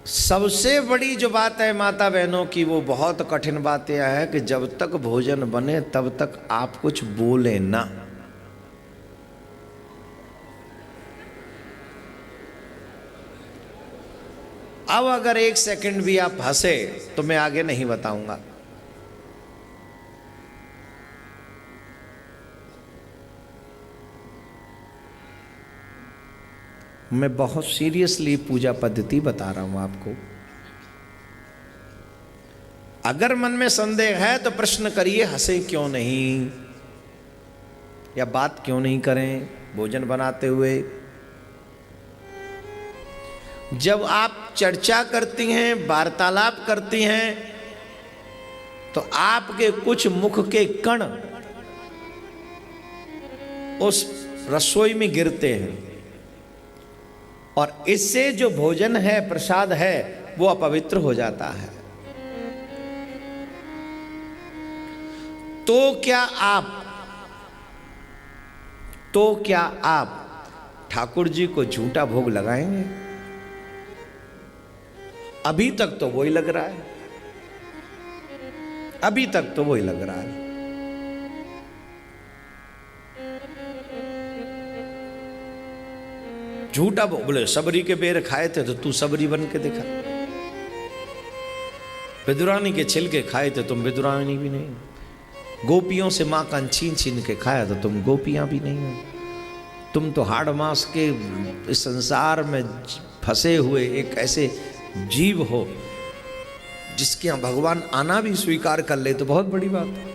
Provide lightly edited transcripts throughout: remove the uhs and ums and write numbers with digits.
सबसे बड़ी जो बात है माता बहनों की, वो बहुत कठिन बात यह है कि जब तक भोजन बने तब तक आप कुछ बोले ना। अब अगर एक सेकंड भी आप हंसे तो मैं आगे नहीं बताऊंगा। मैं बहुत सीरियसली पूजा पद्धति बता रहा हूं आपको। अगर मन में संदेह है तो प्रश्न करिए, हंसे क्यों नहीं या बात क्यों नहीं करें भोजन बनाते हुए। जब आप चर्चा करती हैं, वार्तालाप करती हैं, तो आपके कुछ मुख के कण उस रसोई में गिरते हैं और इससे जो भोजन है, प्रसाद है, वो अपवित्र हो जाता है। तो क्या आप ठाकुर जी को झूठा भोग लगाएंगे? अभी तक तो वही लग रहा है, अभी तक तो वही लग रहा है। झूठा बोले, सबरी के बेर खाए थे तो तू सबरी बन के दिखा, विदुरानी के छिलके खाए थे तुम विदुरानी भी नहीं, गोपियों से मां का छीन छीन के खाया तो तुम गोपियां भी नहीं हो। तुम तो हाड़ मास के इस संसार में फंसे हुए एक ऐसे जीव हो जिसके यहां भगवान आना भी स्वीकार कर ले तो बहुत बड़ी बात है।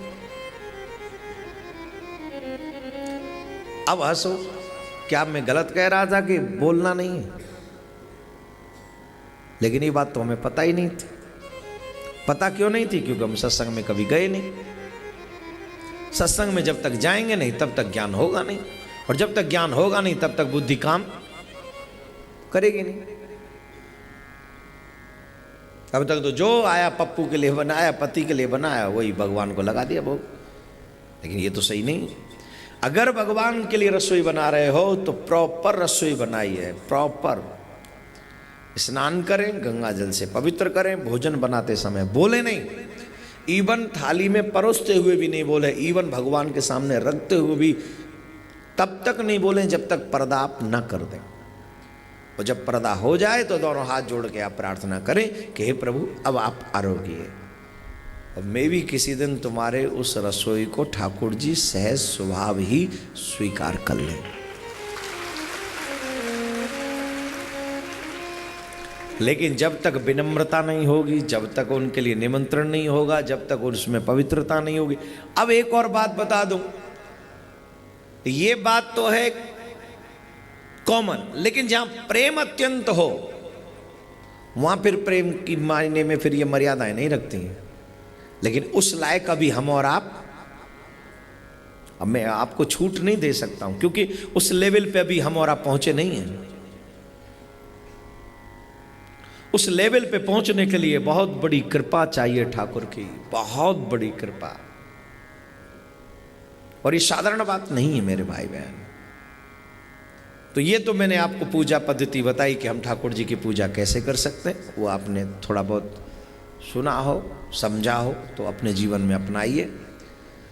अब हंसो, क्या मैं गलत कह रहा था कि बोलना नहीं है? लेकिन ये बात तो हमें पता ही नहीं थी। पता क्यों नहीं थी? क्योंकि हम सत्संग में कभी गए नहीं। सत्संग में जब तक जाएंगे नहीं तब तक ज्ञान होगा नहीं, और जब तक ज्ञान होगा नहीं तब तक बुद्धि काम करेगी नहीं। अब तक तो जो आया पप्पू के लिए बनाया, पति के लिए बनाया, वही भगवान को लगा दिया भोग। लेकिन ये तो सही नहीं। अगर भगवान के लिए रसोई बना रहे हो तो प्रॉपर रसोई बनाई है, प्रॉपर स्नान करें, गंगा जल से पवित्र करें, भोजन बनाते समय बोले नहीं, इवन थाली में परोसते हुए भी नहीं बोले, इवन भगवान के सामने रखते हुए भी तब तक नहीं बोले जब तक पर्दा आप न कर दें। और जब पर्दा हो जाए तो दोनों हाथ जोड़ के आप प्रार्थना करें कि हे प्रभु अब आप आरोग्य, और मैं भी किसी दिन तुम्हारे उस रसोई को ठाकुर जी सहज स्वभाव ही स्वीकार कर लें। लेकिन जब तक विनम्रता नहीं होगी, जब तक उनके लिए निमंत्रण नहीं होगा, जब तक उसमें पवित्रता नहीं होगी। अब एक और बात बता दूं, ये बात तो है कॉमन, लेकिन जहां प्रेम अत्यंत हो वहां फिर प्रेम की मायने में फिर ये मर्यादाएं नहीं रखती हैं। लेकिन उस लायक अभी हम और आप, अब मैं आपको छूट नहीं दे सकता हूं क्योंकि उस लेवल पे अभी हम और आप पहुंचे नहीं हैं। उस लेवल पे पहुंचने के लिए बहुत बड़ी कृपा चाहिए ठाकुर की, बहुत बड़ी कृपा। और ये साधारण बात नहीं है मेरे भाई बहन। तो ये तो मैंने आपको पूजा पद्धति बताई कि हम ठाकुर जी की पूजा कैसे कर सकते हैं। वो आपने थोड़ा बहुत सुना हो, समझा हो तो अपने जीवन में अपनाइए।